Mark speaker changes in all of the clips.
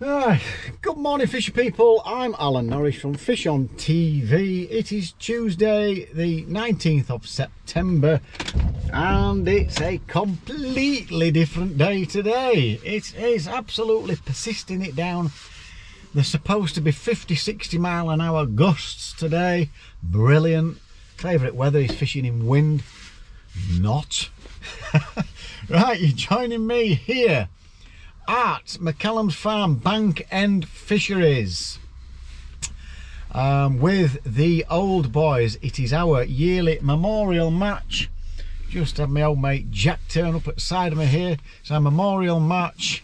Speaker 1: Hi, good morning fisher people, I'm Alan Norris from Fish on TV. It is Tuesday the 19th of September and it's a completely different day today. It is absolutely persisting it down. There's supposed to be 50-60 mile an hour gusts today. Brilliant. Favourite weather is fishing in wind. Not. Right, you're joining me here at McCallum's Farm Bank End Fisheries with the old boys. It is our yearly memorial match. Just had my old mate Jack turn up at the side of me here. It's our memorial match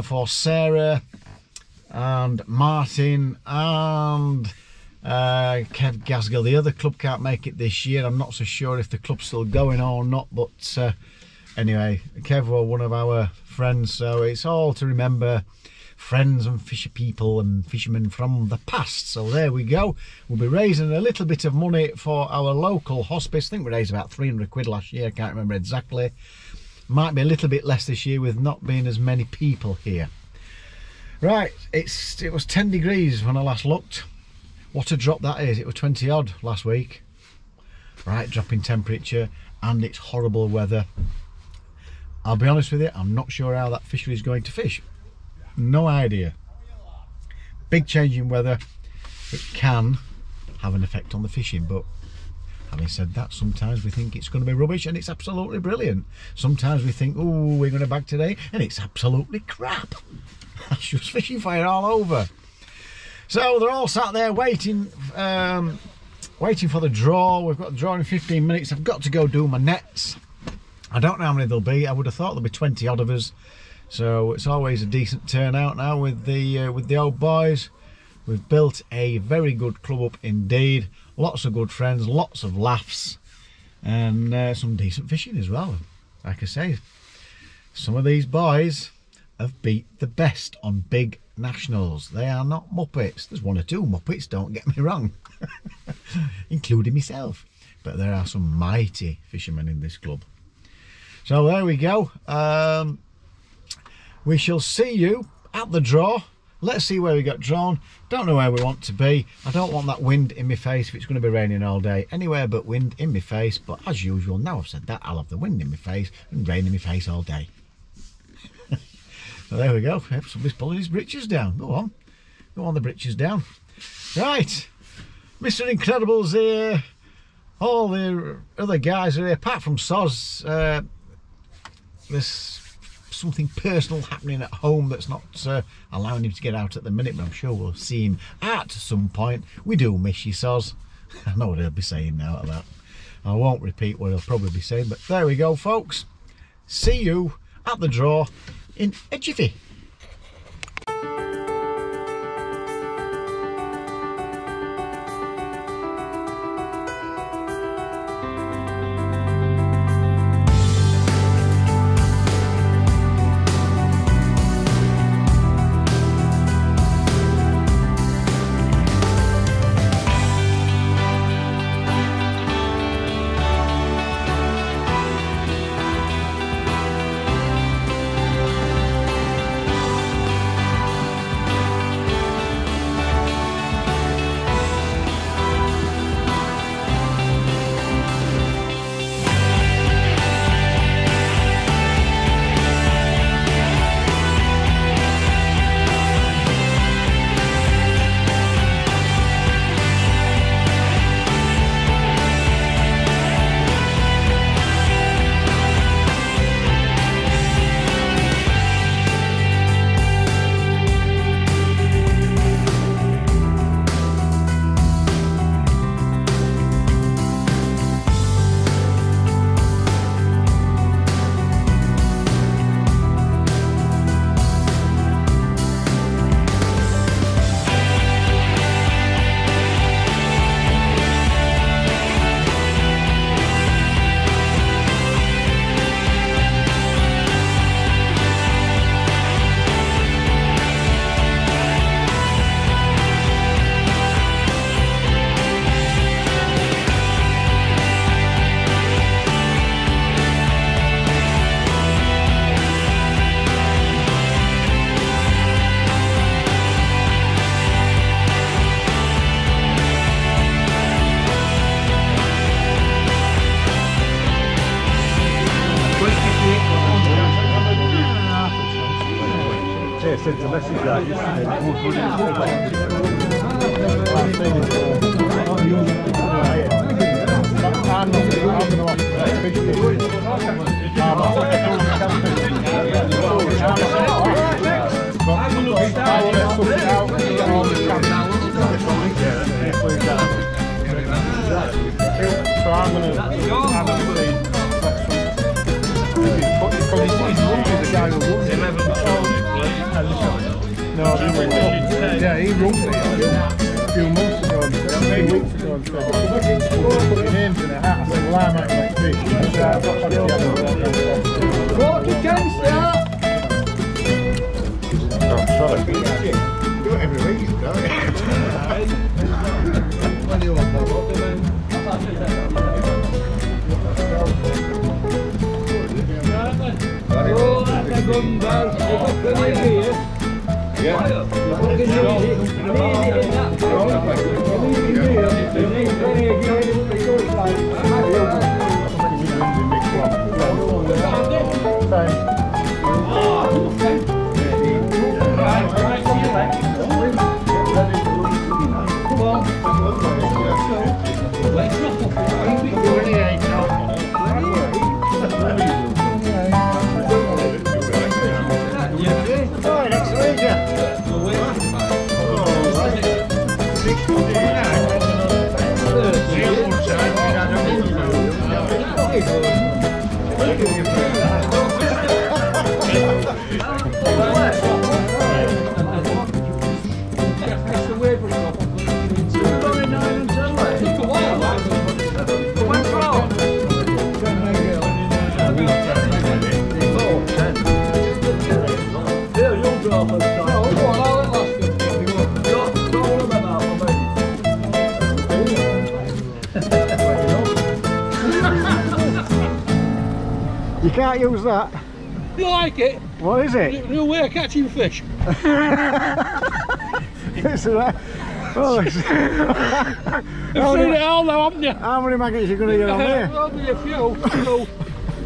Speaker 1: for Sarah and Martin and Kev Gasgill. The other club can't make it this year. I'm not so sure if the club's still going or not, but anyway, Kev was one of our friends, so it's all to remember friends and fisher people and fishermen from the past. So there we go. We'll be raising a little bit of money for our local hospice. I think we raised about 300 quid last year, I can't remember exactly. Might be a little bit less this year with not being as many people here. Right, it was 10 degrees when I last looked. What a drop that is. It was 20 odd last week. Right, drop in temperature and it's horrible weather. I'll be honest with you, I'm not sure how that fishery is going to fish. No idea. Big change in weather. It can have an effect on the fishing, but having said that, sometimes we think it's going to be rubbish and it's absolutely brilliant. Sometimes we think, oh, we're going to bag today, and it's absolutely crap. That's just fishing fire all over. So they're all sat there waiting, waiting for the draw. We've got the draw in 15 minutes. I've got to go do my nets. I don't know how many there'll be. I would have thought there'll be 20 odd of us. So it's always a decent turnout now with the old boys. We've built a very good club up indeed. Lots of good friends, lots of laughs, and some decent fishing as well. Like I say, some of these boys have beat the best on big nationals. They are not muppets. There's one or two muppets, don't get me wrong, including myself. But there are some mighty fishermen in this club. So there we go. We shall see you at the draw. Let's see where we got drawn. Don't know where we want to be. I don't want that wind in my face if it's going to be raining all day. Anywhere but wind in my face. But as usual, now I've said that, I'll have the wind in my face and rain in my face all day. So there we go. Somebody's pulling his britches down. Go on. Go on the britches down. Right. Mr. Incredible's here. All the other guys are here, apart from Soz. There's something personal happening at home that's not allowing him to get out at the minute, but I'm sure we'll see him at some point. We do miss you, Soz. I know what he'll be saying now at that. I won't repeat what he'll probably be saying, but there we go, folks. See you at the draw in a jiffy.
Speaker 2: yesterday, I sent a message out yesterday.
Speaker 1: I'm going to have fish so I'm going to have a the guy who runs it. No, yeah, he runs it a few months ago, a few weeks ago, and said, we'll put your names in a hat. I said, well, I might make fish. Quarter 10 start! Oh, sorry. Do it every week, don't you? What do you want, Bob? Oh, that's a good bell. Yeah. You can't use that.
Speaker 3: You like it?
Speaker 1: What is it?
Speaker 3: New way of catching fish.
Speaker 1: It's right. Oh,
Speaker 3: You've seen it all now, haven't you?
Speaker 1: How many maggots are you going to get on there?
Speaker 3: Only a few.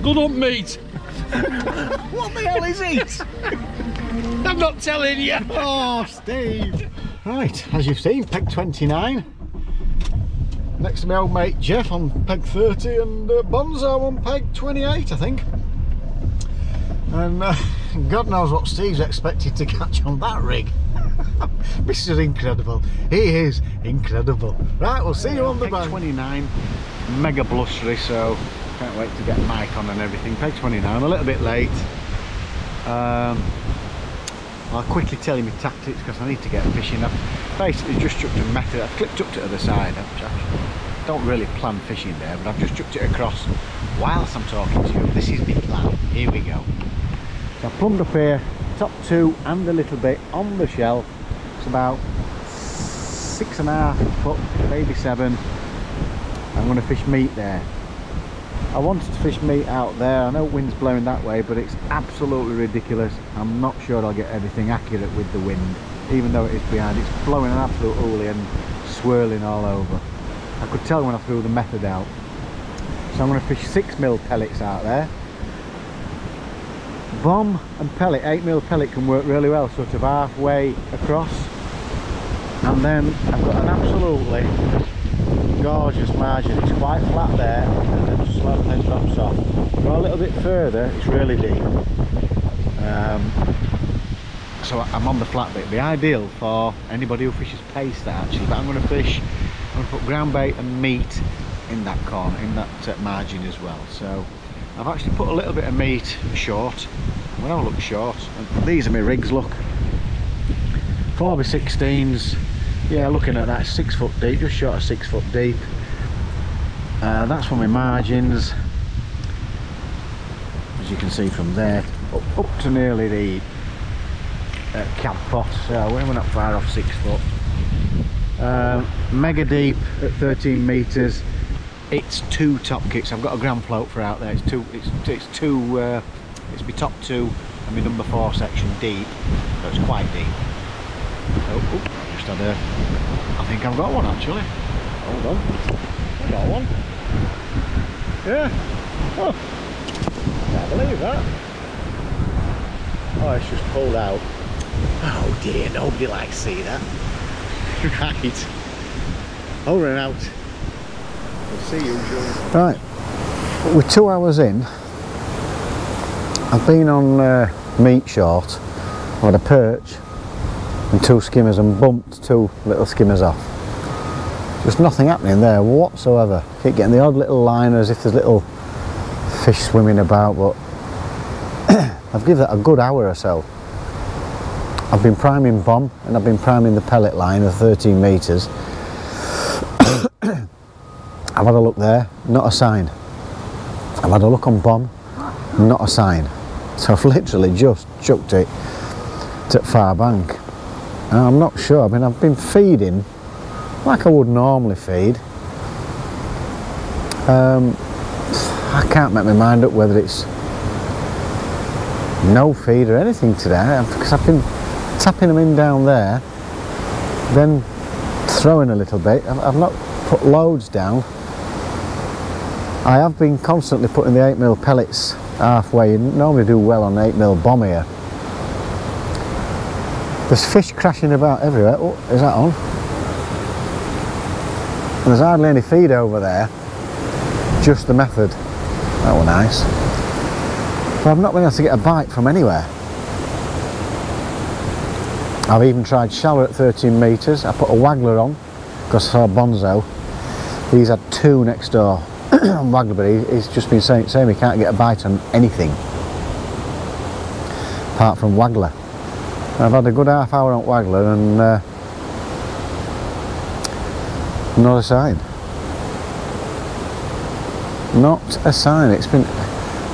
Speaker 3: Good up meat.
Speaker 1: What the hell is it?
Speaker 3: I'm not telling you.
Speaker 1: Oh, Steve. Right, as you've seen, peg 29. Next to my old mate Jeff on peg 30 and Bonzo on peg 28, I think. And God knows what Steve's expected to catch on that rig. This is incredible. He is incredible. Right, we'll see you on the bank. 29, mega blustery, so can't wait to get mic on and everything. Peg 29, a little bit late. I'll quickly tell you my tactics because I need to get fishing. I've basically just chucked a method. I've clipped up to the other side. I don't really plan fishing there, but I've just chucked it across whilst I'm talking to you. This is my plan. Here we go. So I've plumbed up here, top two and a little bit on the shelf. It's about 6.5 foot, maybe 7. I'm going to fish meat there. I wanted to fish meat out there. I know wind's blowing that way, but it's absolutely ridiculous. I'm not sure I'll get everything accurate with the wind, even though it is behind. It's blowing an absolute hoolie and swirling all over. I could tell when I threw the method out. So I'm going to fish 6mm pellets out there. Bomb and pellet, 8mm pellet can work really well, sort of halfway across. And then I've got an absolutely gorgeous margin. It's quite flat there and then slowly drops off. Go a little bit further, it's really deep. So I'm on the flat bit. It'd be ideal for anybody who fishes paste actually, but I'm going to put ground bait and meat in that corner, in that margin as well. So I've actually put a little bit of meat short. I'm going to have a look short. And these are my rigs, look. 4x16s. Yeah, looking at that, 6 foot deep, just short of 6 foot deep. That's for my margins. As you can see from there, up to nearly the cab pot, so we're not far off 6 foot. Mega deep at 13 metres. It's 2 top kicks. I've got a grand float for out there. It's my top 2 and my number 4 section deep, so it's quite deep. So, just had I think I've got one actually. Hold on, I got one. Yeah. Oh, can't believe that. Oh, it's just pulled out. Oh dear, nobody likes to see that. Right. Over and out. We'll see you, Joe. Right. We're 2 hours in. I've been on meat short. I had a perch and 2 skimmers and bumped 2 little skimmers off. Just nothing happening there whatsoever. Keep getting the odd little liner as if there's little fish swimming about, but I've given that a good hour or so. I've been priming bomb and I've been priming the pellet line of 13 metres. I've had a look there, not a sign. I've had a look on bomb, not a sign. So I've literally just chucked it to far bank. And I'm not sure, I mean, I've been feeding like I would normally feed. I can't make my mind up whether it's no feed or anything today, because I've been tapping them in down there, then throwing a little bit. I've not put loads down. I have been constantly putting the 8mm pellets halfway. You normally do well on 8mm bomb here. There's fish crashing about everywhere. Oh, is that on? And there's hardly any feed over there, just the method. That was nice. But I've not been able to get a bite from anywhere. I've even tried shallow at 13 metres. I put a waggler on because I saw Bonzo. He's had 2 next door on waggler, but he's just been saying he can't get a bite on anything apart from waggler. I've had a good half hour on waggler and not a sign. Not a sign. It's been.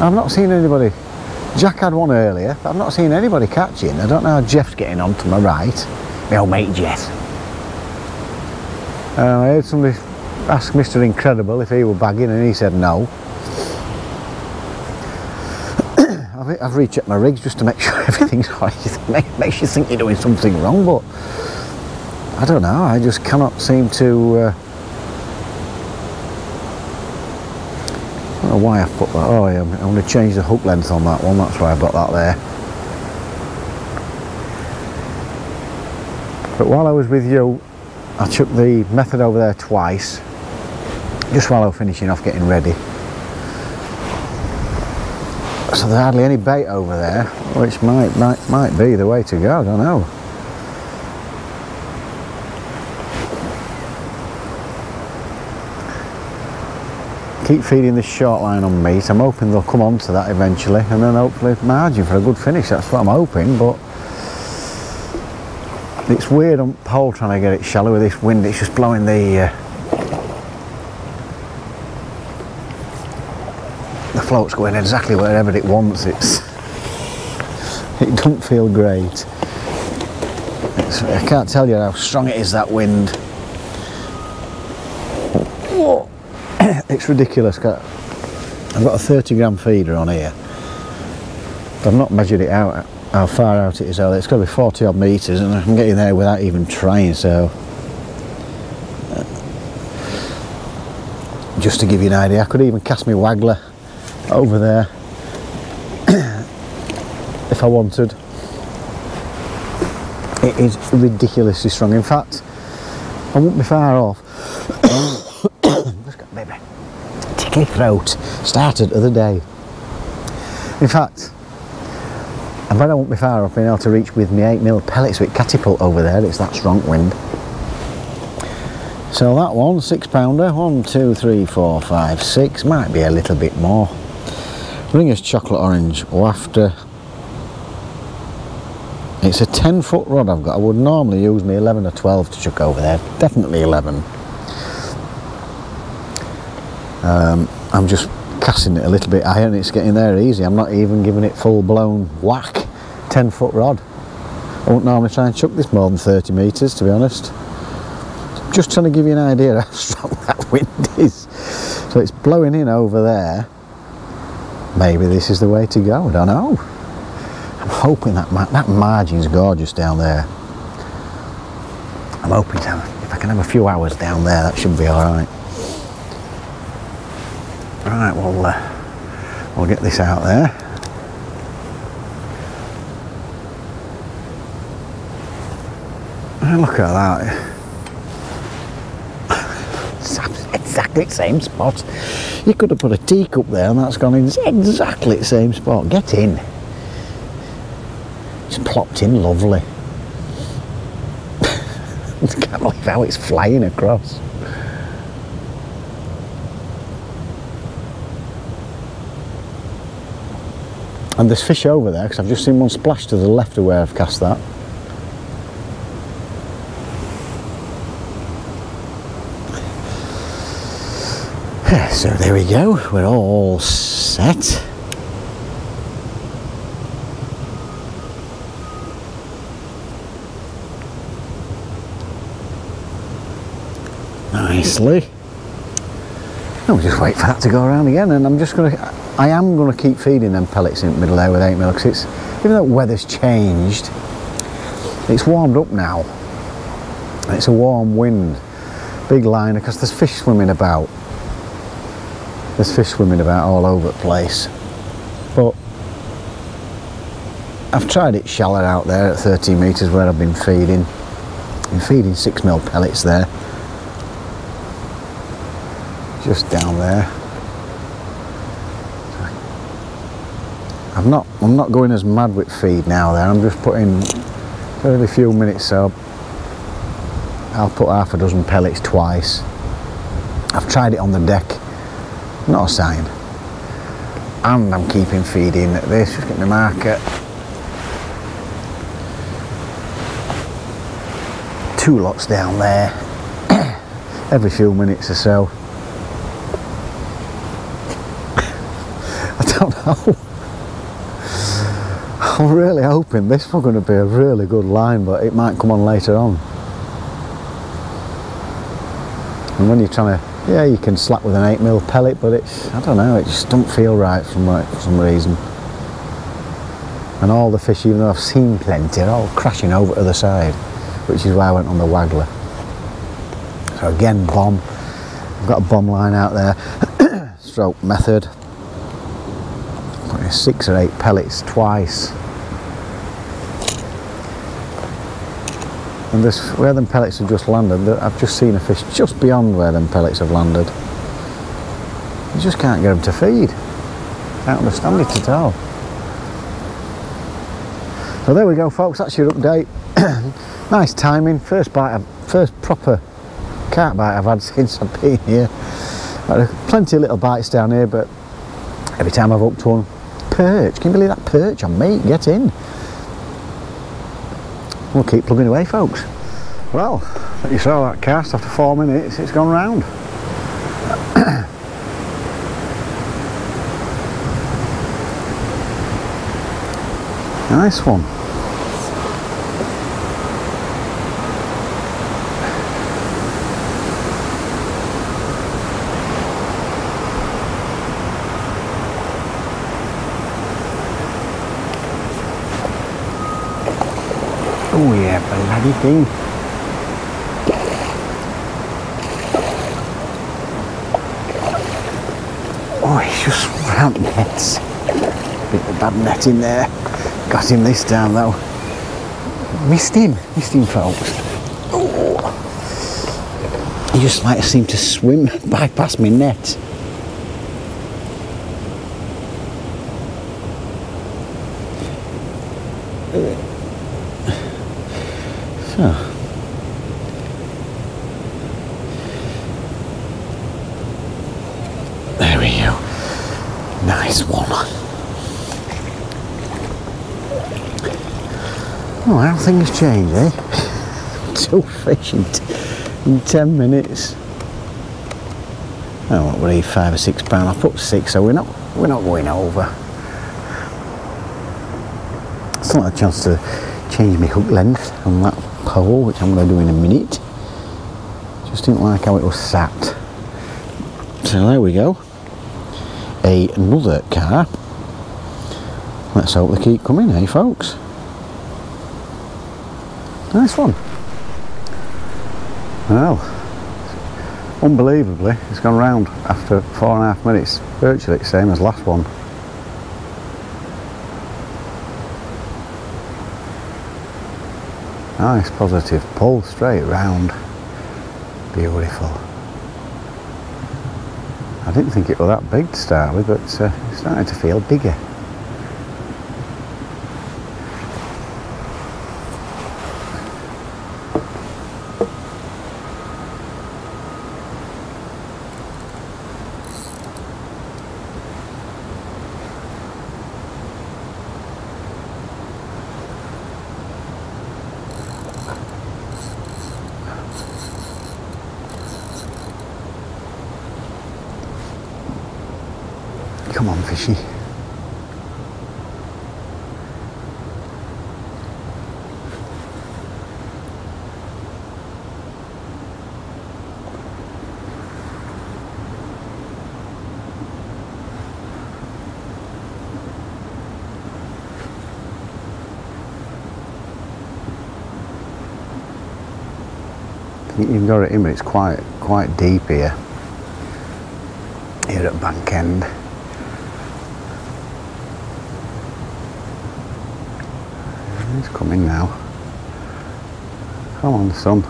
Speaker 1: I've not seen anybody. Jack had one earlier, but I've not seen anybody catching. I don't know how Jeff's getting on to my right. My old mate Jeff. I heard somebody ask Mr. Incredible if he were bagging, and he said no. I've rechecked my rigs just to make sure everything's right. Makes you think you're doing something wrong, but I don't know. I just cannot seem to. I don't know why I've put that. Oh yeah, I'm going to change the hook length on that one. That's why I've got that there. But while I was with you, I took the method over there twice, just while I was finishing off getting ready. So there's hardly any bait over there, which might be the way to go. I don't know. Keep feeding this short line on meat. I'm hoping they'll come on to that eventually, and then hopefully margin for a good finish. That's what I'm hoping, but it's weird on pole trying to get it shallow with this wind. It's just blowing the float's going exactly wherever it wants. It doesn't feel great. I can't tell you how strong it is, that wind. Whoa. It's ridiculous. I've got a 30-gram feeder on here. I've not measured it out, how far out it is. It's got to be 40 odd metres, and I can get in there without even trying. So just to give you an idea, I could even cast my waggler over there if I wanted. It is ridiculously strong. In fact, I won't be far off. Just got a bit of a tickly throat. Started of the day. In fact, I bet I won't be far off being able to reach with my 8mm pellets with catapult over there. It's that strong wind. So that one, 6-pounder, 1, 2, 3, 4, 5, 6, might be a little bit more. Ringer's chocolate orange wafter. It's a 10-foot rod I've got. I would normally use me 11 or 12 to chuck over there. Definitely 11. I'm just casting it a little bit higher and it's getting there easy. I'm not even giving it full-blown whack. 10-foot rod. I wouldn't normally try and chuck this more than 30 metres, to be honest. Just trying to give you an idea how strong that wind is. So it's blowing in over there. Maybe this is the way to go. I don't know. I'm hoping that margin's gorgeous down there. I'm hoping to have, if I can have a few hours down there, that should be all right. Right, we'll get this out there. Look at that. It's exactly the same spot. You could have put a teacup there and that's gone in exactly the same spot. Get in. Just plopped in lovely. I can't believe how it's flying across. And there's fish over there because I've just seen one splash to the left of where I've cast that. So there we go, we're all set. Nicely. I'll just wait for that to go around again, and I am going to keep feeding them pellets in the middle there with 8mm, because it's, even though the weather's changed, it's warmed up now. It's a warm wind, big liner, because there's fish swimming about. There's fish swimming about all over the place. But I've tried it shallow out there at 13 metres where I've been feeding. I'm feeding 6mm pellets there. Just down there. I'm not going as mad with feed now there. I'm just putting every few minutes, so I'll put half a dozen pellets twice. I've tried it on the deck. Not a sign. And I'm keeping feeding at this, just getting the marker. 2 lots down there. Every few minutes or so. I don't know. I'm really hoping this is going to be a really good line, but it might come on later on. And when you're trying to, yeah, you can slap with an 8mm pellet, but it's, I don't know, it just don't feel right for some reason. And all the fish, even though I've seen plenty, are all crashing over to the side, which is why I went on the waggler. So again, bomb. I've got a bomb line out there, stroke method. Putting 6 or 8 pellets twice. And this, where them pellets have just landed, I've just seen a fish just beyond where them pellets have landed. You just can't get them to feed. Can't understand it at all. So there we go, folks, that's your update. Nice timing, first proper carp bite I've had since I've been here. Plenty of little bites down here, but every time I've hooked one, perch. Can you believe that perch on me? Get in. We'll keep plugging away, folks. Well, you saw that cast after 4 minutes, it's gone round. Nice one. Oh yeah, bloody thing. Oh, he's just round nets. Bit of bad net in there. Got him this time though. Missed him folks. Oh. He just like seemed to swim bypass my net. So. There we go. Nice one. Oh, how things change, eh? 2 fish in 10 minutes. Oh, what were he, £5 or £6? I put 6, so we're not going over. Still not a chance to change my hook length on that pole, which I'm going to do in a minute. Just didn't like how it was sat. So there we go. Another car. Let's hope they keep coming, eh, folks? Nice one. Well, unbelievably, it's gone round after 4.5 minutes. Virtually the same as last one. Nice positive pull straight round. Beautiful. I didn't think it was that big to start with, but it's starting to feel bigger. Come on, fishy. You've got it in, but it's quite deep here at bank end. He's coming now. Come on, son.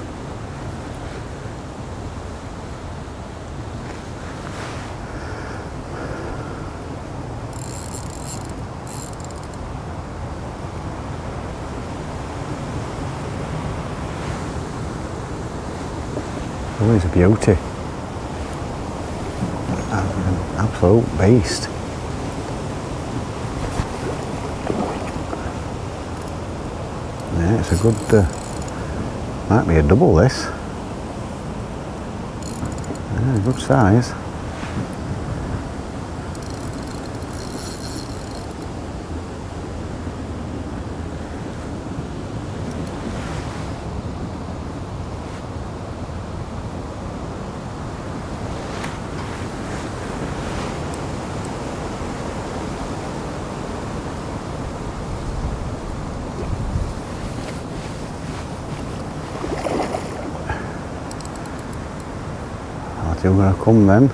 Speaker 1: Oh, he's a beauty. An absolute beast. Yeah, it's a good, might be a double this. Yeah, good size. Still gonna come then.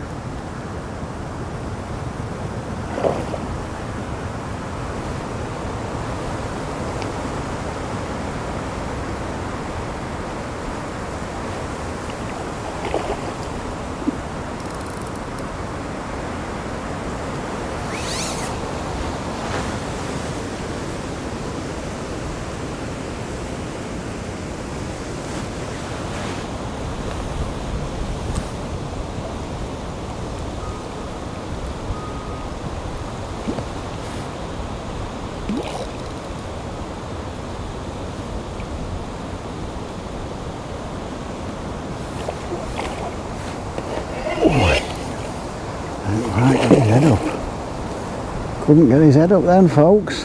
Speaker 1: Right, get his head up. Couldn't get his head up then, folks.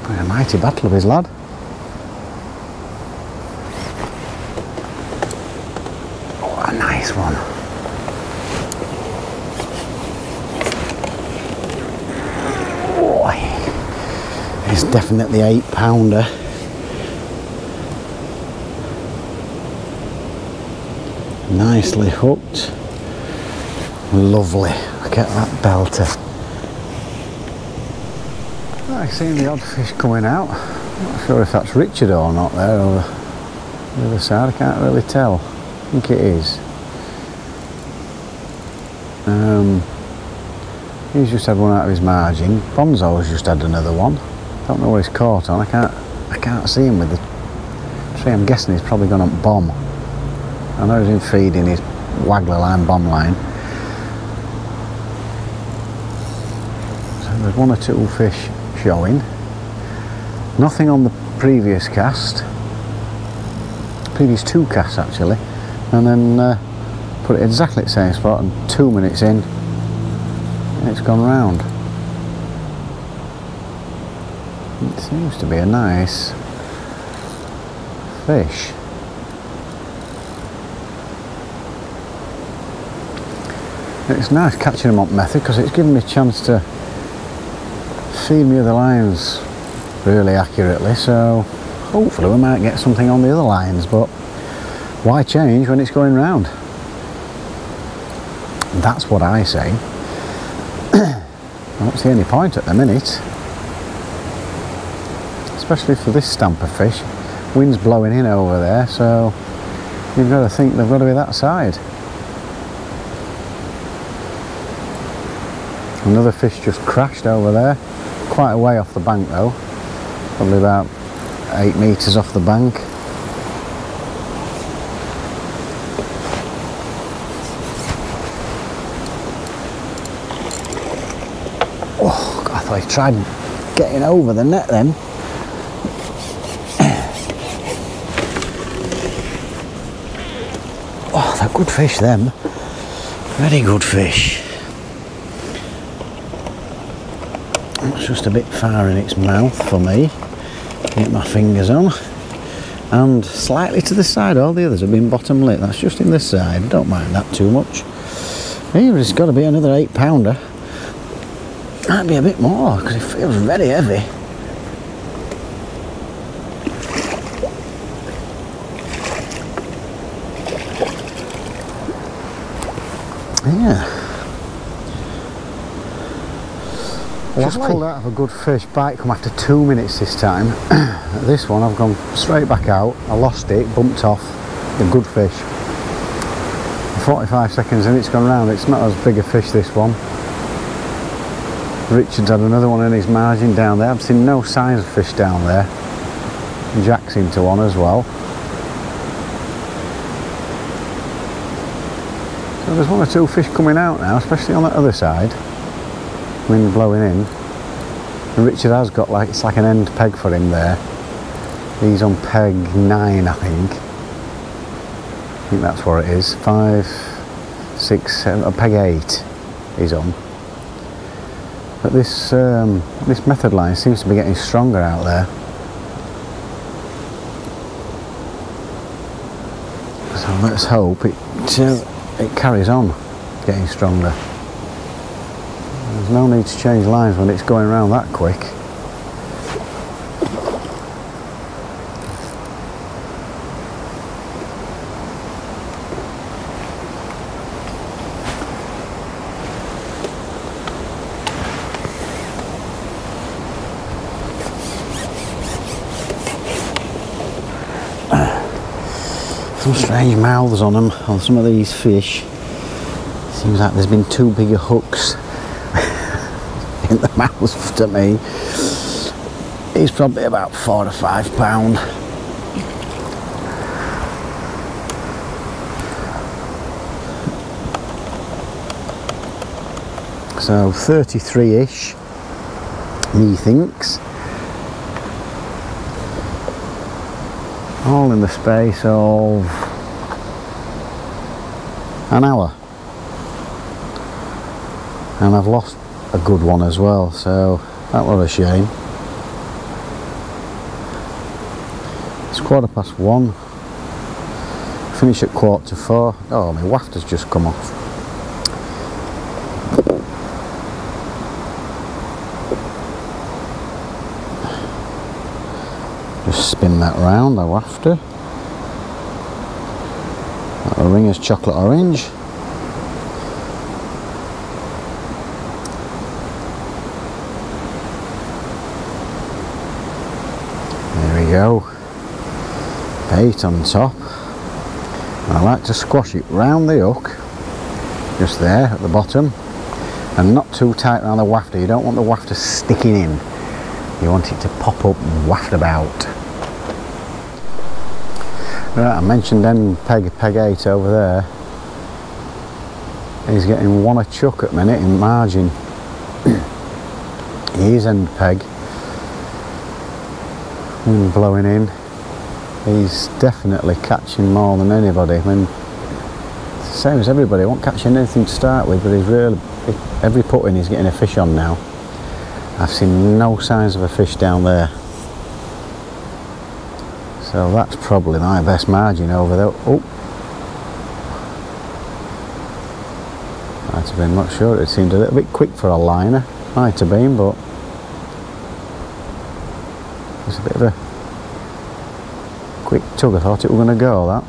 Speaker 1: A mighty battle of his lad. Oh, a nice one. Oh, it's definitely 8-pounder. Nicely hooked. Lovely. Look at that belter. I've seen the odd fish coming out. Not sure if that's Richard or not there over the other side. I can't really tell. I think it is. He's just had one out of his margin. Bonzo's just had another one. Don't know what he's caught on. I can't see him with the tree. I'm guessing he's probably gone on bomb. I know he's been feeding his waggler line, bomb line. So there's one or two fish showing. Nothing on the previous cast. Previous two casts actually. And then put it exactly at the same spot, and 2 minutes in and it's gone round. It seems to be a nice fish. It's nice catching them up method because it's given me a chance to feed me other lines really accurately, so hopefully we might get something on the other lines, but why change when it's going round? That's what I say. I don't see any point at the minute, especially for this stamp of fish. Wind's blowing in over there, so you've got to think they've got to be that side. Another fish just crashed over there, quite a way off the bank though, probably about 8 metres off the bank. Oh, I thought he tried getting over the net then. Oh, they're good fish, them. Very good fish. It's just a bit far in its mouth for me to get my fingers on. And slightly to the side, all the others have been bottom lit. That's just in this side, don't mind that too much. Here it's got to be another 8-pounder. Might be a bit more because it feels very heavy. Yeah. Just pulled out of a good fish. Bite come after 2 minutes this time. This one I've gone straight back out. I lost it, bumped off. A good fish. 45 seconds and it's gone round. It's not as big a fish, this one. Richard's had another one in his margin down there. I've seen no signs of fish down there. Jack's into one as well. So there's 1 or 2 fish coming out now, especially on that other side. Wind blowing in. And Richard has got like, it's like an end peg for him there. He's on peg 9, I think. I think that's what it is. 5, 6, 7, peg 8 he's on. But this this method line seems to be getting stronger out there. So let's hope it carries on getting stronger. There's no need to change lines when it's going around that quick. Some strange mouths on them, on some of these fish. Seems like there's been too big of hooks in the mouths to me. He's probably about 4 or 5 pound. So 33-ish, methinks. All in the space of an hour. And I've lost a good one as well, so that was a shame. It's 1:15. Finish at 3:45. Oh, my waft has just come off. Just spin that round, the wafter. That'll ring as chocolate orange. There we go. Bait on top. And I like to squash it round the hook, just there at the bottom, and not too tight around the wafter. You don't want the wafter sticking in. You want it to pop up and waft about. Right, I mentioned end peg 8 over there. He's getting 1 a chuck at the minute in margin. He is end peg. Wind blowing in. He's definitely catching more than anybody. I mean, it's the same as everybody. He won't catch anything to start with, but he's really, every put in he's getting a fish on now. I've seen no signs of a fish down there. So that's probably my best margin over there. Oh! Might have been, not sure. It seemed a little bit quick for a liner. Might have been, but It's a bit of a quick tug. I thought it were going to go, that.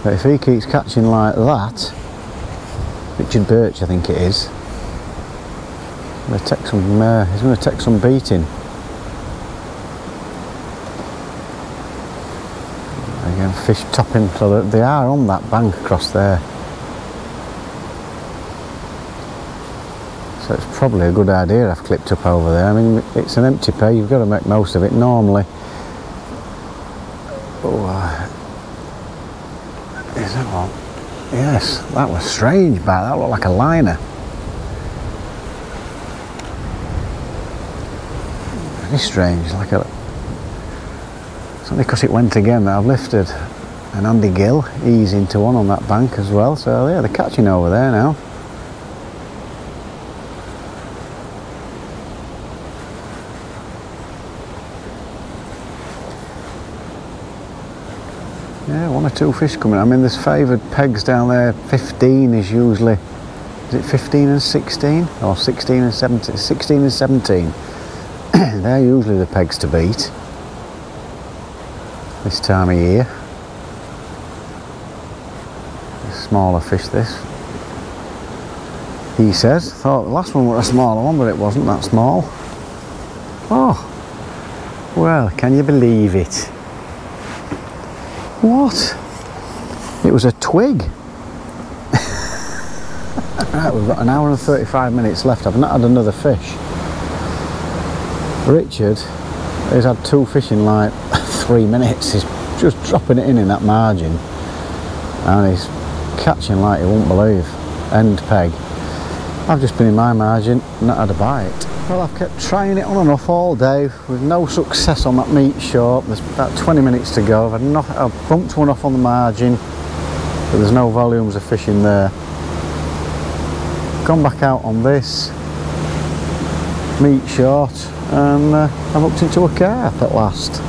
Speaker 1: But if he keeps catching like that, Richard Birch I think it is, he's going to take some beating. Again, fish topping, so they are on that bank across there. So it's probably a good idea I've clipped up over there. I mean, it's an empty pay, you've got to make most of it normally. Oh, is that one? Yes, that was strange, but that looked like a liner. Very strange, like a... It's only because it went again that I've lifted. And Andy Gill, he's into one on that bank as well, so yeah, they're catching over there now. Yeah, 1 or 2 fish coming. I mean, there's favoured pegs down there. 15 is usually, is it 15 and 16? Or 16 and 17? 16 and 17. They're usually the pegs to beat this time of year. Smaller fish, this. He says. Thought the last one was a smaller one, but it wasn't that small. Oh, well, can you believe it? What? It was a twig. Right, we've got an hour and 35 minutes left. I've not had another fish. Richard has had 2 fish in like 3 minutes. He's just dropping it in that margin. And he's catching like you won't believe. End peg. I've just been in my margin, not had a bite. Well, I've kept trying it on and off all day with no success on that meat shop. There's about 20 minutes to go. I've bumped one off on the margin, but there's no volumes of fish in there. Gone back out on this meat short, and I've hooked into a carp at last.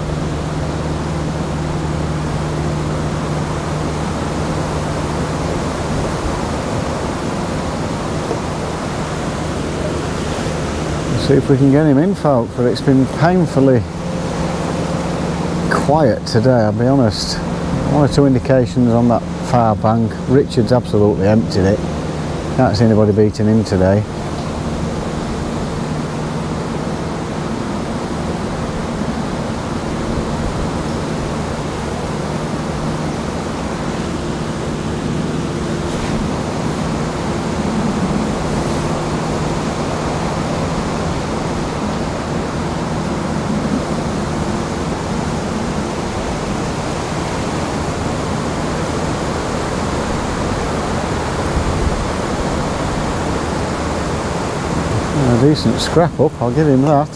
Speaker 1: See if we can get him in, folk, but it's been painfully quiet today, I'll be honest. 1 or 2 indications on that far bank. Richard's absolutely emptied it. Can't see anybody beating him today. A decent scrap up, I'll give him that.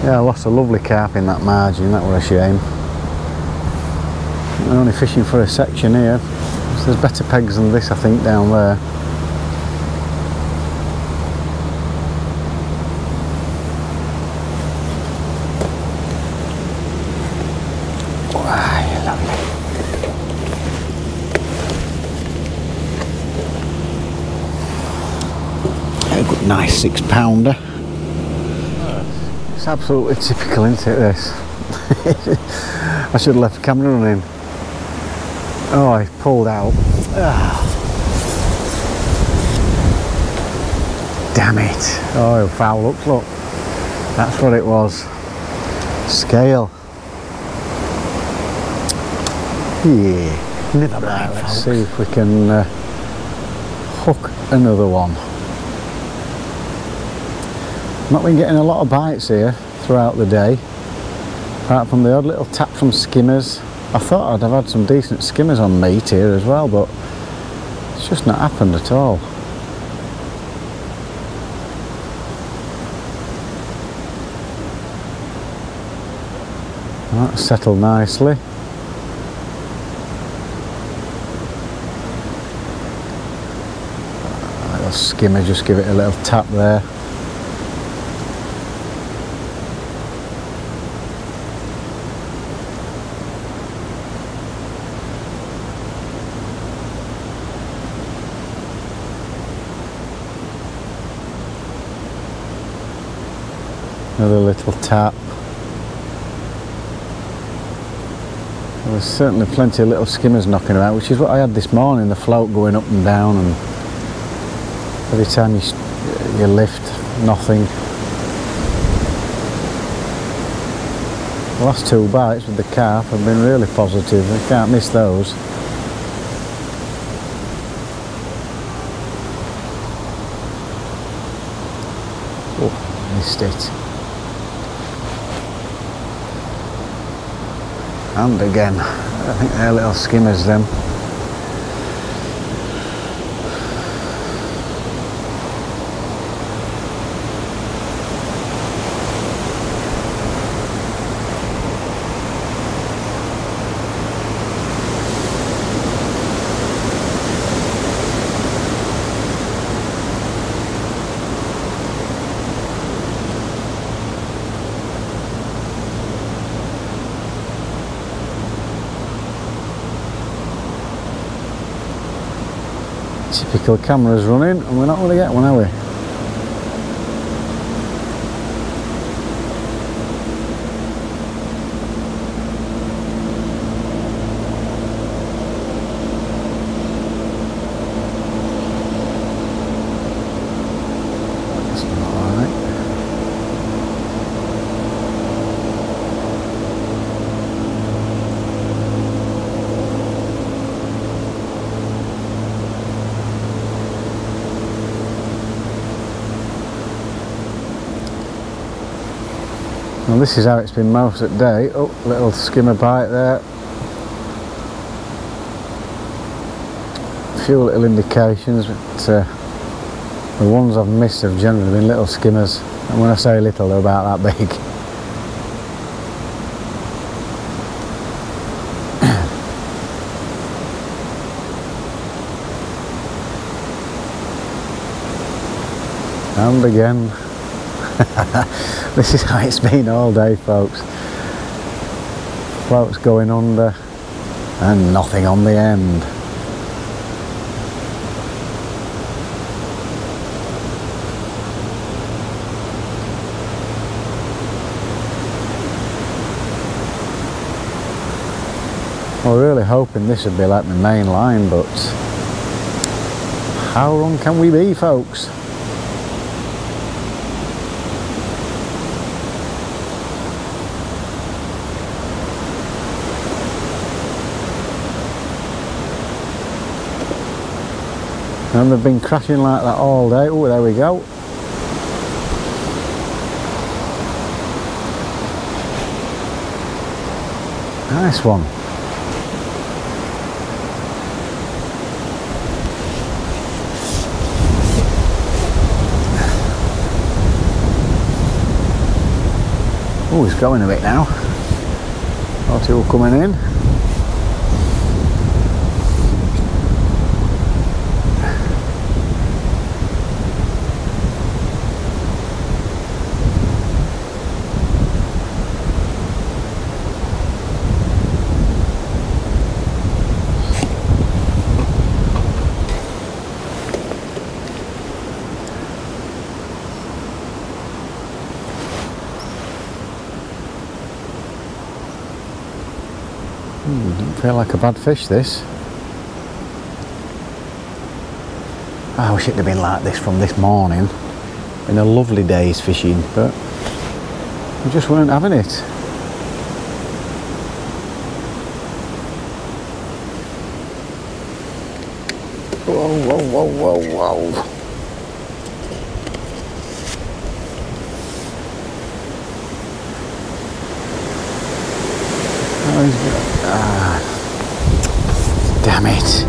Speaker 1: Yeah, I lost a lovely carp in that margin, that was a shame. I'm only fishing for a section here. So there's better pegs than this, I think, down there. Wow, lovely. A good nice 6-pounder. It's absolutely typical, isn't it, this? I should have left the camera running. Oh, he pulled out. Damn it. Oh, foul up, look. That's what it was. Scale. Yeah. Never mind, let's see if we can hook another one. Not been getting a lot of bites here throughout the day, apart from the odd little tap from skimmers. I thought I'd have had some decent skimmers on meat here as well, but it's just not happened at all. That's settled nicely. A little skimmer, just give it a little tap there. Another little tap. There's certainly plenty of little skimmers knocking about, which is what I had this morning, the float going up and down, and every time you lift, nothing. The last 2 bites with the carp have been really positive, I can't miss those. Oh, missed it. And again, I think they're little skimmers then. Typical camera's running and we're not going to get one, are we? That's not alright. Well, this is how it's been most of the day. Oh, little skimmer bite there. A few little indications, but the ones I've missed have generally been little skimmers. And when I say little, they're about that big. And again. This is how it's been all day, folks. Floats going under and nothing on the end. I was really hoping this would be like my main line, but how wrong can we be, folks? And they've been crashing like that all day. Oh, there we go. Nice one. Oh, he's going a bit now. Thought he was coming in. Doesn't feel like a bad fish, this. I wish it had been like this from this morning. Been a lovely day's fishing, but we just weren't having it. Whoa, whoa, whoa, whoa, whoa. Damn it.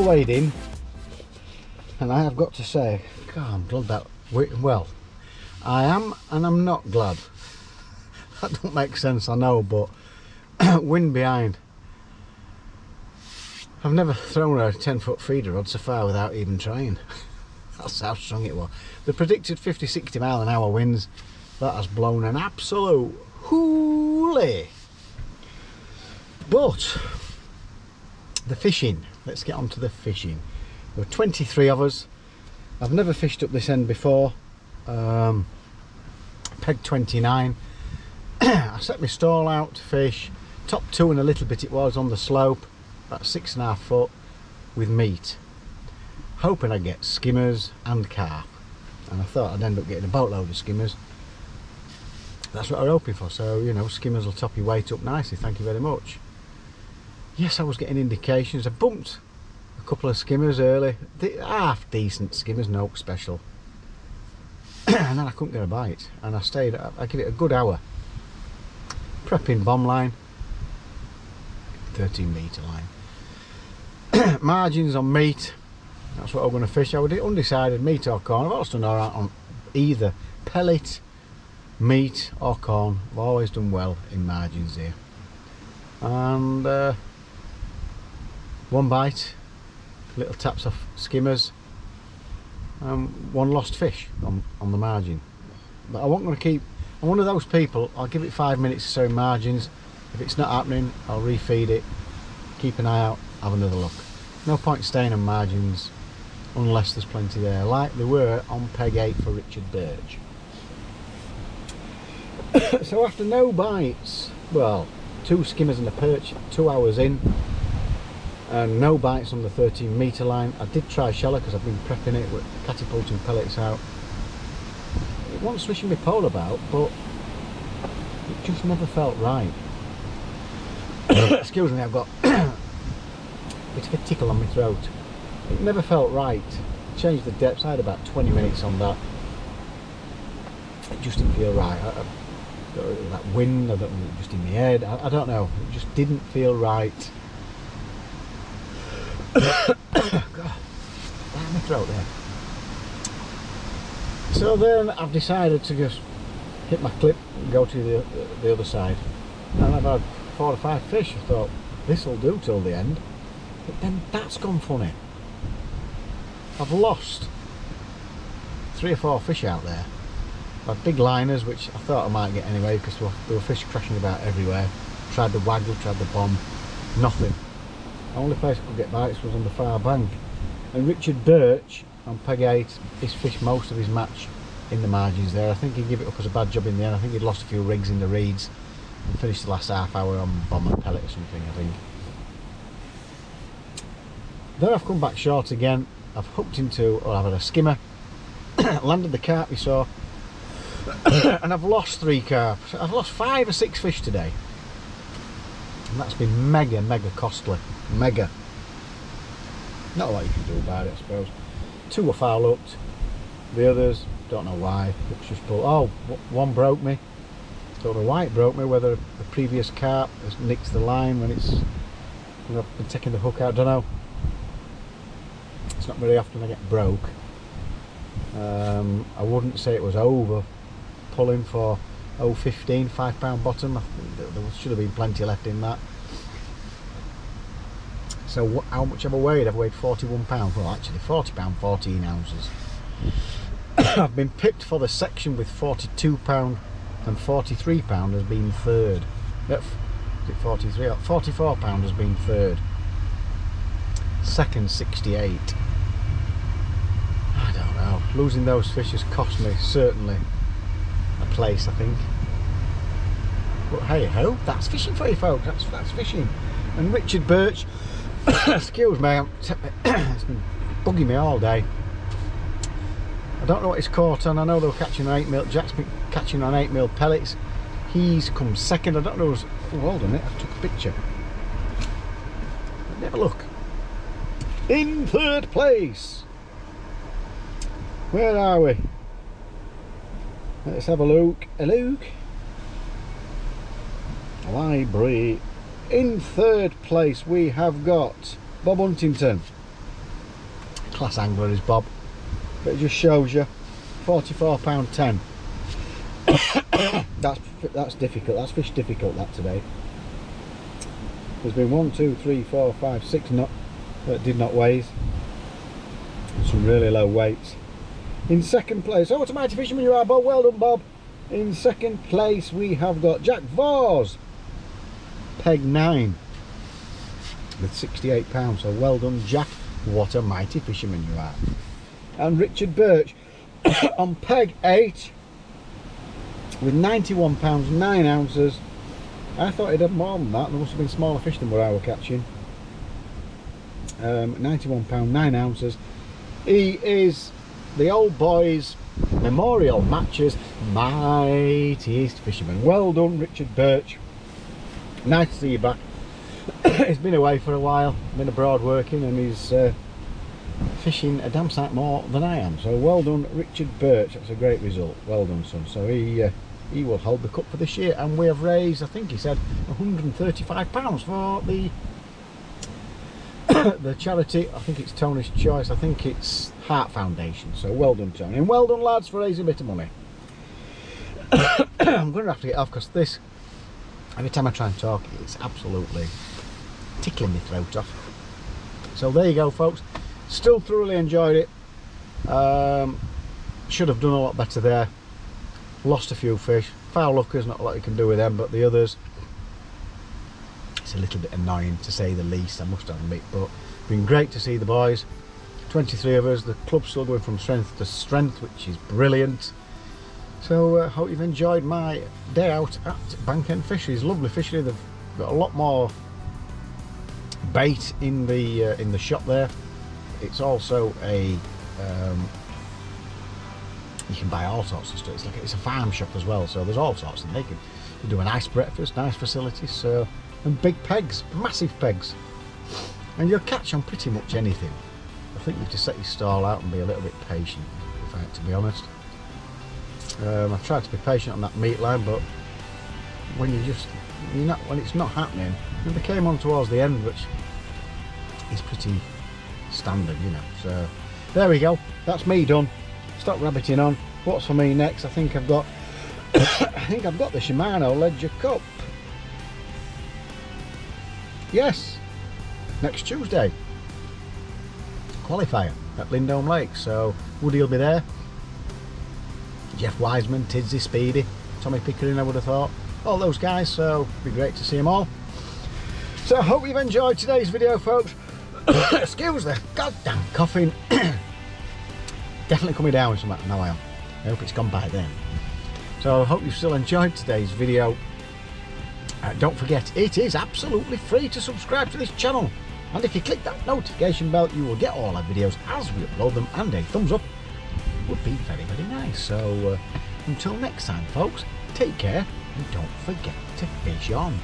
Speaker 1: weighed in, and I have got to say, God, I'm glad that, well, I am and I'm not glad. That don't make sense, I know, but wind behind. I've never thrown a 10-foot feeder rod so far without even trying. That's how strong it was. The predicted 50-60 mile an hour winds, that has blown an absolute hoolie. But the fishing, let's get on to the fishing. There were 23 of us. I've never fished up this end before. Peg 29. I set my stall out to fish. Top 2 and a little bit it was on the slope, about 6.5 foot with meat. Hoping I'd get skimmers and carp. And I thought I'd end up getting a boatload of skimmers. That's what I'm hoping for. So, you know, skimmers will top your weight up nicely. Thank you very much. Yes, I was getting indications. I bumped a couple of skimmers early. Half decent skimmers, no special. And then I couldn't get a bite. And I stayed, I give it a good hour. Prepping bomb line. 13 metre line. Margins on meat. That's what I'm going to fish. I was undecided, meat or corn. I've also done alright on either pellet, meat or corn. I've always done well in margins here. And one bite, little taps off skimmers, and one lost fish on the margin. But I wasn't going to keep, I'm one of those people, I'll give it 5 minutes or so in margins. If it's not happening, I'll refeed it, keep an eye out, have another look. No point staying on margins unless there's plenty there, like there were on peg 8 for Richard Birch. So after no bites, well, 2 skimmers and a perch, 2 hours in, and no bites on the 13 metre line. I did try shallow because I've been prepping it with catapulting pellets out. It wasn't swishing my pole about, but it just never felt right. Excuse me, I've got a bit of a tickle on my throat. It never felt right. Changed the depths, I had about 20 minutes on that. It just didn't feel right. That wind, I don't know, just in my head, I don't know, it just didn't feel right. God, my throat there. So then I've decided to just hit my clip and go to the other side. And I've had 4 or 5 fish. I thought, this'll do till the end. But then that's gone funny. I've lost 3 or 4 fish out there. I had big liners, which I thought I might get anyway because there were fish crashing about everywhere. Tried the waggle, tried the bomb, nothing. The only place I could get bites was on the far bank. And Richard Birch on peg 8, he's fished most of his match in the margins there. I think he gave it up as a bad job in the end. I think he'd lost a few rigs in the reeds and finished the last half hour on bomb and pellet or something, I think. Then I've come back short again. I've hooked into, or I've had a skimmer, landed the carp you saw, and I've lost 3 carp. I've lost 5 or 6 fish today. And that's been mega costly. Mega. Not a lot you can do about it, I suppose. 2 were foul hooked. The others, don't know why. Hooks just pulled. Oh, one broke me. Don't know why it broke me. Whether the previous carp has nicked the line when I've been taking the hook out. Don't know. It's not very often I get broke. I wouldn't say it was over pulling for 0.15, £5 bottom. I think there should have been plenty left in that. So how much have I weighed? I've weighed 41 pounds. Well, actually 40 pound, 14 ounces. I've been picked for the section with 42 pound and 43 pound has been third. Is it 43? 44 pound has been third. Second 68. I don't know. Losing those fish has cost me certainly a place, I think. But hey ho, that's fishing for you folks. That's fishing. And Richard Birch, excuse me, it's been bugging me all day. I don't know what he's caught on. I know they were catching on 8mm. Jack's been catching on 8mm pellets. He's come second. I don't know. Oh, hold on a minute. I took a picture. Let me have a look. In third place. Where are we? Let's have a look. A look. Library. In third place we have got Bob Huntington. class angler is Bob, but it just shows you £44.10. that's difficult. That's fish difficult that today. There's been 1, 2, 3, 4, 5, 6 did not weighs. Some really low weights. In second place, oh, what a mighty fisherman you are, Bob. Well done, Bob. In second place we have got Jack Vors, peg 9 with £68. So well done, Jack. What a mighty fisherman you are. And Richard Birch on peg 8 with £91 9 ounces. I thought he'd have more than that. There must have been smaller fish than what I were catching. £91 9 ounces. He is the old boys memorial matches mightiest fisherman. Well done, Richard Birch. Nice to see you back. He's been away for a while, been abroad working, and he's fishing a damn sight more than I am. So well done, Richard Birch. That's a great result. Well done, son. So he will hold the cup for this year, and we have raised, I think he said, £135 for the charity. I think it's Tony's Choice. I think it's Heart Foundation. So well done, Tony, and well done, lads, for raising a bit of money. I'm going to have to get off because this, every time I try and talk, it's absolutely tickling my throat off. So there you go, folks. Still thoroughly enjoyed it. Should have done a lot better there. Lost a few fish. Foul lookers, not a lot you can do with them, but the others, it's a little bit annoying to say the least, I must admit. But been great to see the boys. 23 of us. The club's still going from strength to strength, which is brilliant. So hope you've enjoyed my day out at Bankend Fisheries. Lovely fishery. They've got a lot more bait in the shop there. It's also a you can buy all sorts of stuff. It's a farm shop as well, so there's all sorts, and they do a nice breakfast, nice facilities. So, and big pegs, massive pegs, and you'll catch on pretty much anything. I think you have to set your stall out and be a little bit patient, if I had to be honest. I've tried to be patient on that meat line, but when when it's not happening, and they came on towards the end, which is pretty standard, you know. So there we go. That's me done. Stop rabbiting on. What's for me next? I think I've got the Shimano Ledger Cup. Yes, next Tuesday. Qualifier at Lindholm Lake. So Woody will be there. Jeff Wiseman, Tidsy, Speedy, Tommy Pickering, I would have thought. All those guys, so it'd be great to see them all. So I hope you've enjoyed today's video, folks. Excuse the goddamn coughing. Definitely coming down with something. Now I am. I hope it's gone by then. So I hope you've still enjoyed today's video. Don't forget, it is absolutely free to subscribe to this channel. And if you click that notification bell, you will get all our videos as we upload them, and a thumbs up would be very, very nice. So until next time, folks, take care, and don't forget to fish on.